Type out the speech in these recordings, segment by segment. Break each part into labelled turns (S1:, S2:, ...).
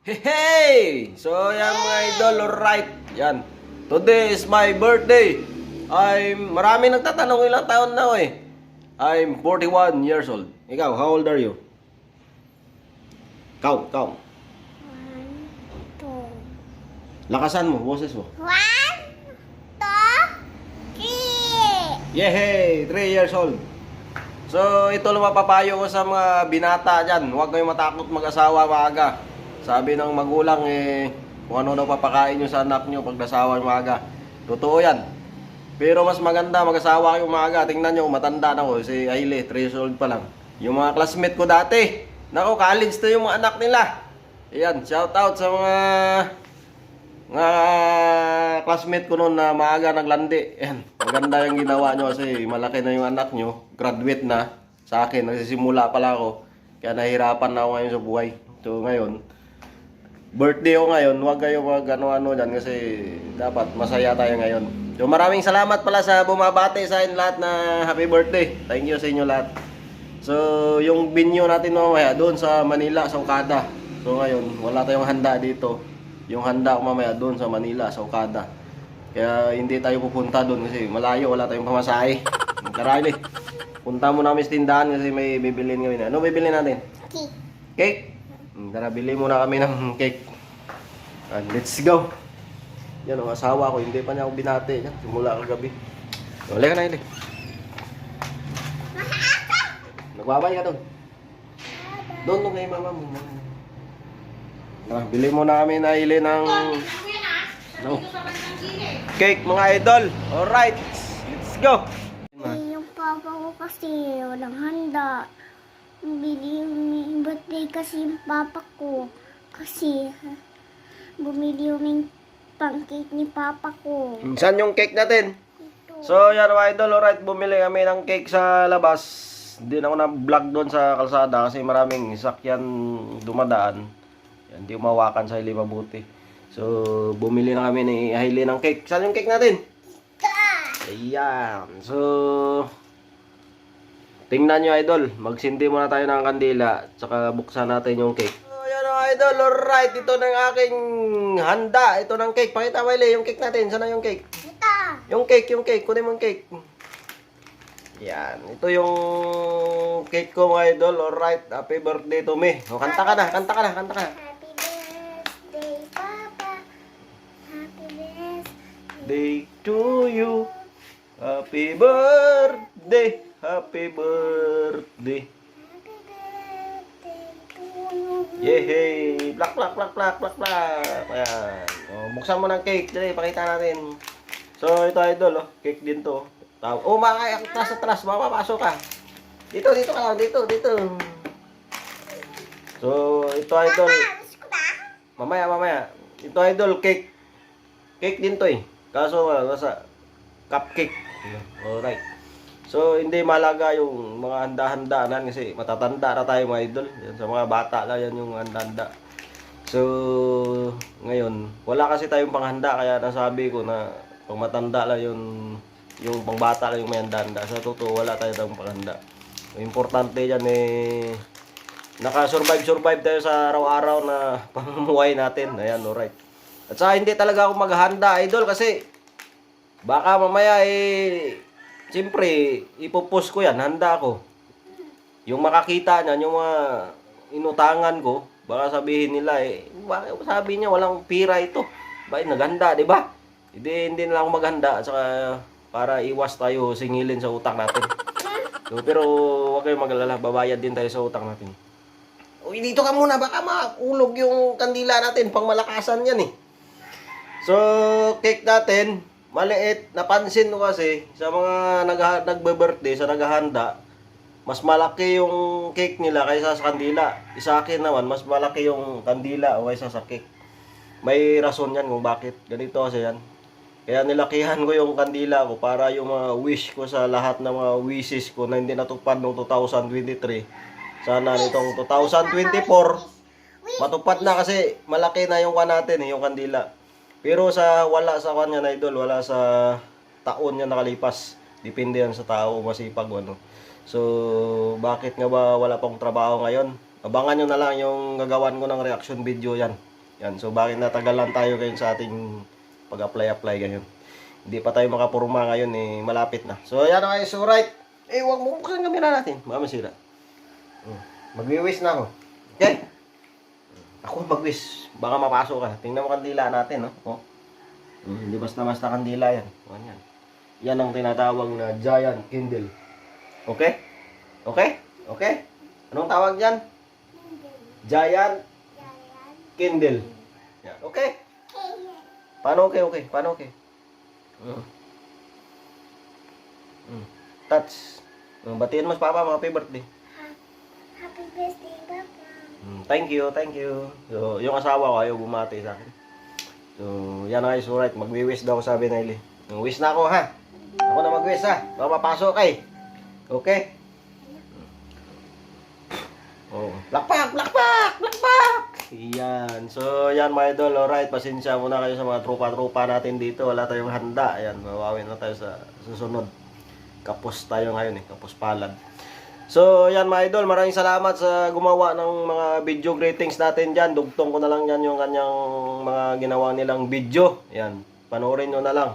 S1: Hey! So yan mga idol, alright. Yan. Today is my birthday. Marami nagtatanong ilang taon na eh. I'm 41 years old. Ikaw, how old are you? Count.
S2: One, two.
S1: Lakasan mo, boses mo.
S2: One, two, three.
S1: Yehey! 3 years old. So ito lang mapapayo ko sa mga binata dyan. Huwag kayong matakot mag-asawa maaga. Sabi ng magulang kung ano daw papakain nyo sa anak nyo pag nasawa maaga. Totoo yan. Pero mas maganda mag-asawa kayo maaga. Tingnan nyo, matanda na ko. Si Aile, 3 years old pa lang. Yung mga classmate ko dati. Nako, college na yung mga anak nila. Ayan, shout out sa mga classmate ko noon na maaga naglandi. Ayan, maganda yung ginawa nyo kasi malaki na yung anak nyo. Graduate na. Sa akin, nagsisimula pala ako. Kaya nahihirapan na ako ngayon sa buhay. So ngayon, birthday ko ngayon, huwag kayo mag ano-ano dyan kasi dapat masaya tayo ngayon. So maraming salamat pala sa bumabati sa akin lahat na happy birthday. Thank you sa inyo lahat. So yung binyo natin mamaya doon sa Manila, sa Okada. So ngayon, wala tayong handa dito. Yung handa ko mamaya doon sa Manila, sa Okada. Kaya hindi tayo pupunta doon kasi malayo, wala tayong pamasahe. Karali. Punta muna kami sa tindahan kasi may bibilin kami. Ano bibilin natin?
S2: Cake.
S1: Cake? Tara, bili muna kami ng cake. Let's go. Yan ang asawa ko, hindi pa niya ako binati. Yan, simula kagabi. Wala ka na yun eh. Nagbabay ka doon. Doon kay mama mo. Tara, bili muna kami na ili ng cake mga idol. Alright, let's go.
S2: Yung papa ko kasi walang handa. Bumili birthday kasi yung papa ko. Kasi bumili yung pancake ni papa ko.
S1: Saan yung cake natin?
S2: Ito.
S1: So yan mga idol, alright, bumili kami ng cake sa labas. Hindi na ako na-vlog doon sa kalsada kasi maraming sakyan dumadaan. Yan, hindi umawakan sa hili mabuti. So bumili na kami ni Hailey ng cake. Saan yung cake natin? Ayan. So tingnan nyo idol, magsindi muna tayo ng kandila tsaka buksan natin yung cake. So yan mga idol, alright, ito na yung aking handa. Ito ng cake, pakita mo yung cake natin. Saan na yung cake?
S2: Ito.
S1: Yung cake, kunin mo yung cake. Yan, ito yung cake ko mga idol. Alright, happy birthday to me. O, kanta ka na.
S2: Happy birthday, papa. Happy birthday.
S1: Day to you. Happy birthday. Happy birthday.
S2: Happy birthday to you.
S1: Yehey! Plak. Ayan. O, buksan mo ng cake. Dali, pakita natin. So, ito idol, cake din to. Mga atras. Mamapasok ka. Dito ka lang. Dito. So, ito idol.
S2: Gusto ko ba?
S1: Mamaya. Ito idol, cake. Cake din to eh. Kaso, nasa cupcake. Alright. So, hindi malaga yung mga handa-handaan kasi matatanda na tayo mga idol. Yan, sa mga bata lang yan yung handa-handa. So, ngayon, wala kasi tayong panghanda kaya nasabi ko na pang matanda lang yung pangbata lang yung may handa-handa. Sa totoo, wala tayong panghanda. Importante yan naka-survive tayo sa araw-araw na pamumuhay natin. Ayan, alright. At saka hindi talaga ako maghahanda idol kasi baka mamaya siyempre, ipopost ko yan, handa ko. Yung makakita niyan, yung mga inutangan ko, baka sabihin nila sabi niya walang pira ito. Bakit naghanda, di ba? Hindi na ako maghanda, at saka para iwas tayo singilin sa utang natin. So, pero huwag kayong mag-alala, babayad din tayo sa utang natin. Uy, dito ka muna, baka makulog yung kandila natin, pang malakasan yan eh. So, cake natin, maliit. Napansin ko kasi sa mga nagbe-birthday, sa naghahanda, mas malaki yung cake nila kaysa sa kandila. Sa akin naman, mas malaki yung kandila o kaysa sa cake. May rason yan kung bakit. Ganito kasi yan. Kaya nilakihan ko yung kandila ko para yung mga wish ko sa lahat ng mga wishes ko na hindi natupad noong 2023. Sana nitong 2024, matupad na kasi malaki na yung natin, yung kandila. Pero wala sa kanya na idol, wala sa taon niya nakalipas. Depende yan sa tao, masipag ano. So, bakit nga ba wala pang trabaho ngayon? Abangan nyo na lang yung gagawan ko ng reaction video yan. Yan, so bakit natagalan tayo ngayon sa ating pag-apply ngayon. Hindi pa tayo makapurma ngayon, eh, malapit na. So yan na guys, so right. Eh, huwag mo buksan ang camera natin. Baka masira. Magwi-wish na ako. Okay? Ako mag-wish. Baka mapasok ka. Tingnan mo kandila natin, no? Oh. Hindi basta-basta kandila yan. Yan. Yan ang tinatawag na giant candle. Okay? Okay? Okay? Anong tawag yan? Giant candle. Yan. Okay? Paano okay? Okay. Paano okay? Touch. Batiin mo sa papa, mga happy birthday.
S2: Happy birthday, Papa.
S1: Thank you, thank you. So, yung asawa ko ayaw bumati sa akin. So, yan na guys, alright. Magwi-wish daw sabi na Ili. Wish na ako ha. Ako na mag-wish ha. Baka mapasok kay. Okay? Oh, lakpak, lakpak, lakpak. Yan. So, yan mga idol, alright. Pasensya muna kayo sa mga tropa-tropa natin dito. Wala tayong handa. Ayan, mawawin na tayo sa susunod. Kapos tayo ngayon eh, kapos palad. So, yan mga idol, maraming salamat sa gumawa ng mga video greetings natin dyan. Dugtong ko na lang yan yung kanyang mga ginawa nilang video. Yan, panoorin nyo na lang.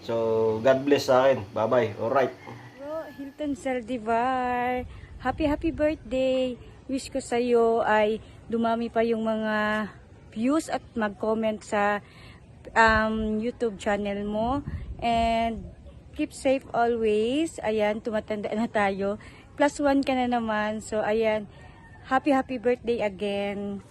S1: So, God bless sa akin. Bye-bye. Alright.
S3: Bro, Hilton Saldivar, happy birthday. Wish ko sa iyo ay dumami pa yung mga views at mag-comment sa YouTube channel mo. And keep safe always. Ayan, tumatanda na tayo. +1 ka na naman. So, ayan. Happy birthday again.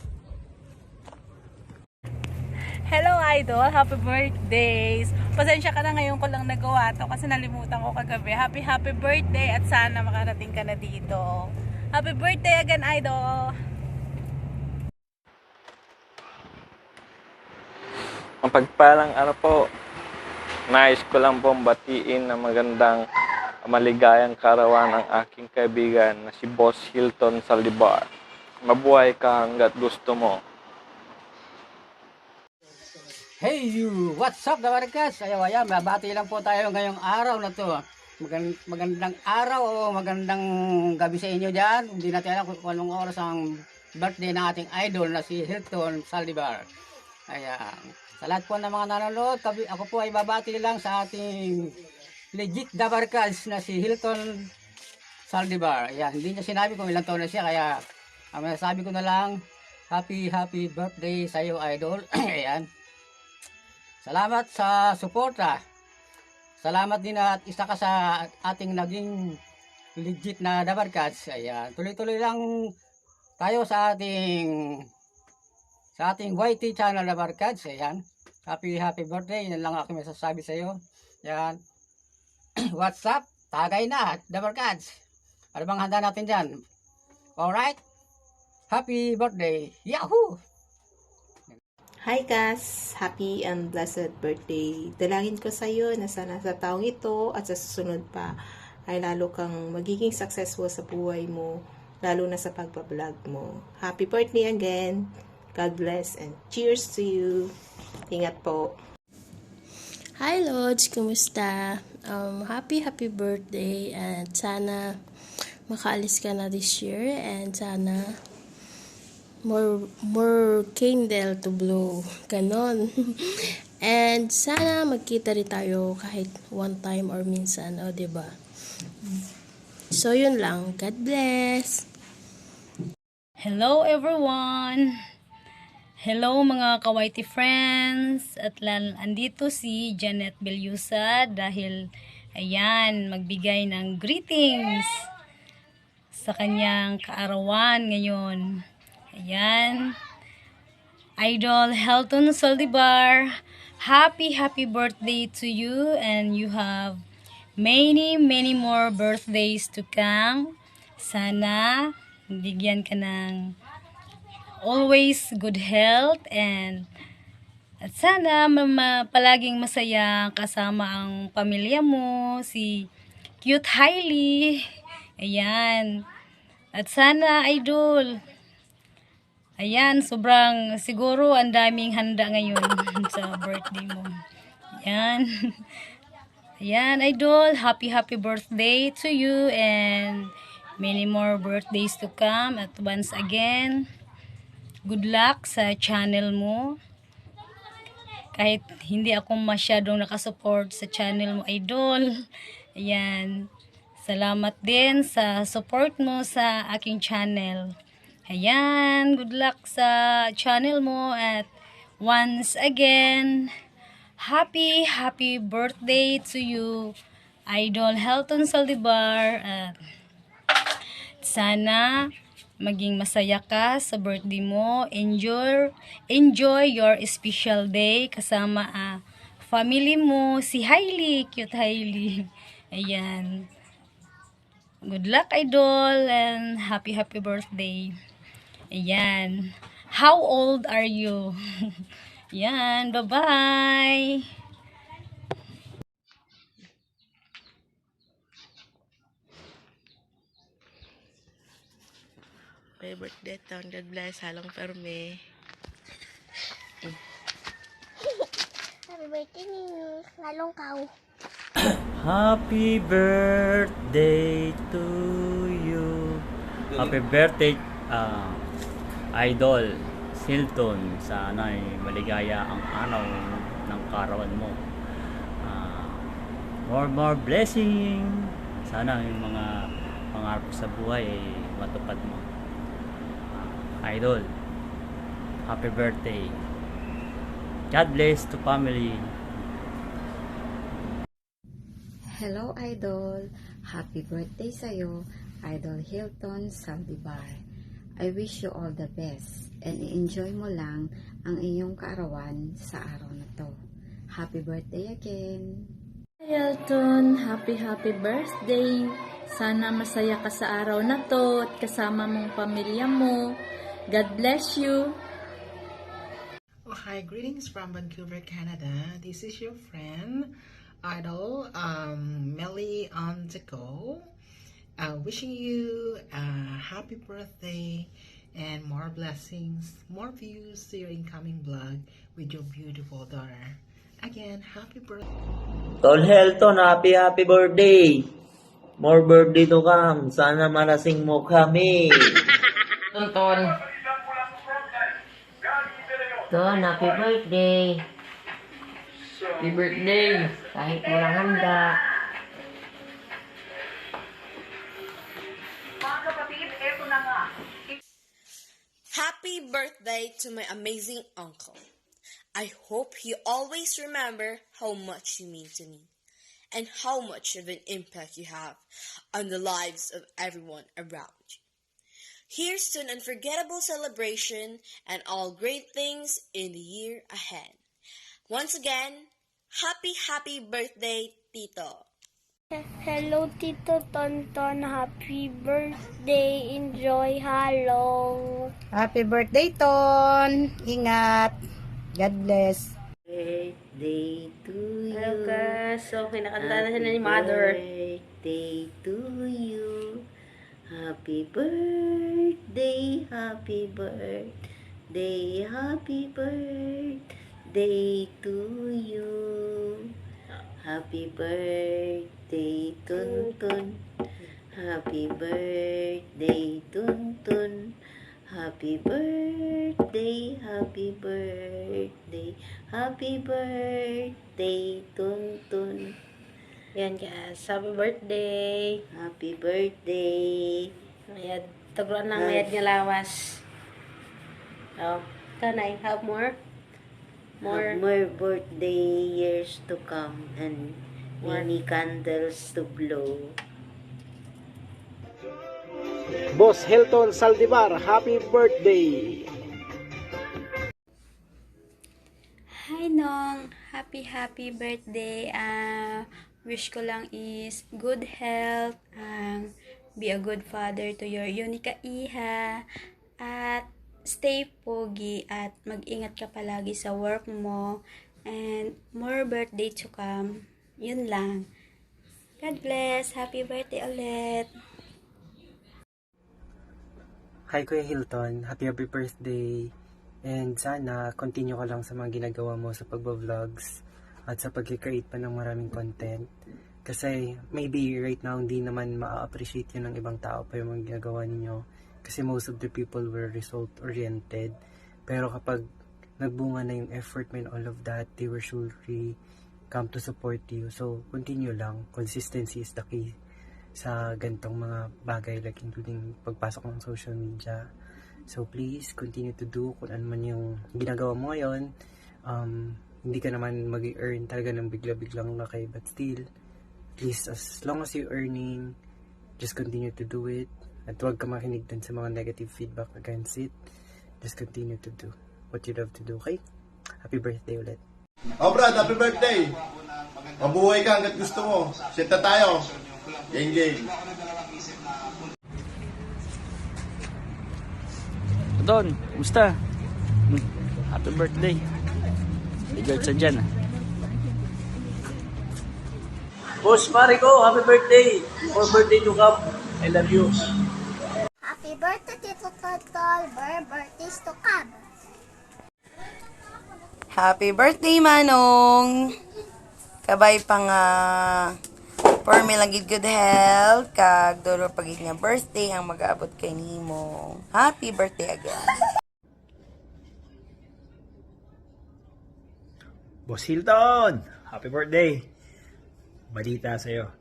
S4: Hello Idol, happy birthdays. Pasensya ka na, ngayon ko lang nagawa to kasi nalimutan ko kagabi. Happy birthday at sana makarating ka na dito. Happy birthday again, Idol.
S5: Mapagpalang araw po. Nais ko lang pong batiin na magandang maligayang karawan ang aking kaibigan na si Boss Hilton Saldivar. Mabuhay ka hanggat gusto mo.
S6: Hey you! What's up, Dabarkas? Ayan, mabati lang po tayo ngayong araw na to. Magandang araw o magandang gabi sa inyo dyan. Hindi natin alam kung anong oras ang birthday ng ating idol na si Hilton Saldivar. Ayan. Sa lahat po ng mga nanonood, ako po ay babati lang sa ating legit Dabarkas na si Hilton Saldivar. Ayan. Hindi niya sinabi kung ilang taon na siya, kaya ang masasabi ko na lang, happy birthday sa iyo, idol. Ayan. Salamat sa suporta. Salamat din at isa ka sa ating naging legit na Dabarkads. Ayan, tuloy-tuloy lang tayo sa ating YT channel Dabarkads. Ayan. Happy birthday. Yan lang ako masasabi sa iyo. Ayan. What's up? Tagay na, Dabarkads. Ano bang handa natin diyan? Alright? Happy birthday. Yahoo!
S7: Hi Kas! Happy and blessed birthday! Dalangin ko sa iyo na sana sa taong ito at sa susunod pa ay lalo kang magiging successful sa buhay mo, lalo na sa pagbablog mo. Happy birthday again! God bless and cheers to you! Ingat po!
S8: Hi Lods! Kumusta? Happy birthday and sana makaalis ka na this year and sana more candle to blow. Ganon. And sana magkita rin tayo kahit one time or minsan, o diba? So yun lang. God bless.
S4: Hello everyone. Hello mga kawaiti friends. At andito si Janet Bellusa dahil ayan, magbigay ng greetings sa kanyang kaarawan ngayon. Ayan. Idol Hilton Saldivar, happy birthday to you and you have many more birthdays to come. Sana bigyan ka ng always good health and at sana palaging masaya kasama ang pamilya mo, si Cute Hailey. Ayan. At sana, Idol, ayan, sobrang siguro ang daming handa ngayon sa birthday mo. Ayan. Ayan, Idol, happy birthday to you and many more birthdays to come. At once again,
S3: good luck sa channel mo. Kahit hindi ako masyadong nakasupport sa channel mo, idol. Ayan. Salamat din sa support mo sa aking channel. Ayan. Good luck sa channel mo. At once again, happy birthday to you, Idol Hilton Saldivar. At sana maging masaya ka sa birthday mo. Enjoy your special day kasama family mo, si Hailey, cute Hailey. Ayan. Good luck, Idol, and happy birthday. Ayan. How old are you? Ayan, bye-bye.
S9: Happy birthday, Ton. God bless. Halong Ferme.
S2: Happy birthday ni Lalong Kau.
S10: Happy birthday to you. Happy birthday, Idol Hilton. Sana ay maligaya ang araw ng karawan mo. More blessing. Sana yung mga pangarap sa buhay ay matupad mo. Idol, happy birthday. God bless to family.
S11: Hello, Idol! Happy birthday sa'yo, Idol Hilton Saldivar. I wish you all the best and enjoy mo lang ang iyong kaarawan sa araw na to. Happy birthday again!
S12: Hilton, happy birthday! Sana masaya ka sa araw na to at kasama mong pamilya mo. God bless you!
S13: Oh, hi, greetings from Vancouver, Canada. This is your friend, Idol Melly on the go. Wishing you a happy birthday and more blessings, more views to your incoming vlog with your beautiful daughter. Again, happy birthday.
S14: Tol Hilton, happy birthday. More birthday to come. Sana malasing mo kami.
S15: Ton, happy birthday. Happy birthday. Kahit walang handa.
S16: Happy birthday to my amazing uncle. I hope you always remember how much you mean to me and how much of an impact you have on the lives of everyone around you. Here's to an unforgettable celebration and all great things in the year ahead. Once again, happy birthday, Tito.
S2: Hello, Tito Tonton. Happy birthday. Enjoy halong.
S17: Happy birthday, Ton. Ingat. God bless.
S15: Birthday to you.
S9: Hello, guys. So, kinakanta na siya ni Mother.
S15: Birthday to you. Happy birthday, happy birthday, happy birthday to you. Happy birthday, Tuntun. Happy birthday, Tuntun. Happy birthday, happy birthday, happy birthday, Tuntun.
S9: Yan, guys. Happy birthday.
S15: Happy birthday.
S9: Mayad. Taguan lang mayad nga lawas. Oh, tanay. Have more?
S15: Have more birthday years to come and many candles to blow.
S1: Boss Hilton Saldivar, happy birthday!
S12: Hi, Nong! Happy birthday! Wish ko lang is good health, be a good father to your Yunika Iha, at stay pogi at mag-ingat ka palagi sa work mo, and more birthday to come. Yun lang. God bless! Happy birthday ulit!
S18: Hi Kuya Hilton, happy birthday! And sana continue ka lang sa mga ginagawa mo sa pagbabloggs at sa pag-create pa ng maraming content. Kasi maybe right now hindi naman ma-appreciate yun ng ibang tao pa yung mga ginagawa ninyo. Kasi most of the people were result-oriented. Pero kapag nagbunga na yung effort mo and all of that, they were surely come to support you. So, continue lang. Consistency is the key sa gantong mga bagay, like including pagpasok ng social media. So, please, continue to do kung ano man yung ginagawa mo ngayon. Hindi ka naman mag-earn talaga ng bigla-biglang laki, but still, at least as long as you're earning, just continue to do it. At huwag ka makinig dun sa mga negative feedback against it. Just continue to do what you love to do, okay? Happy birthday ulit.
S19: Oh Brad, happy birthday! Mabuhay ka hanggat gusto mo. Sita tayo. Gang.
S10: Don, kumusta? Happy birthday. Regards sa dyan.
S14: Boss pare ko, happy birthday! More birthday to come. I love you.
S2: Happy birthday, Tito Totol. More birthdays to come.
S20: Happy birthday, Manong! Kabay pa nga for me lang good health, kag duro pagit nga birthday ang mag-aabot kay nimo. Happy birthday again.
S21: Boss Hilton, happy birthday. Balita sa'yo.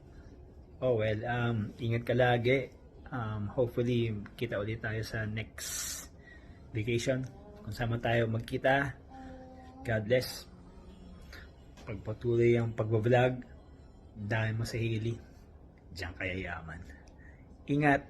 S21: Oh well, ingat ka lagi. Hopefully, kita ulit tayo sa next vacation. Kung saan man tayo magkita. God bless. Pagpatuloy ang pagbablog, dahil mo sa hili. Diyan kaya yaman. Ingat.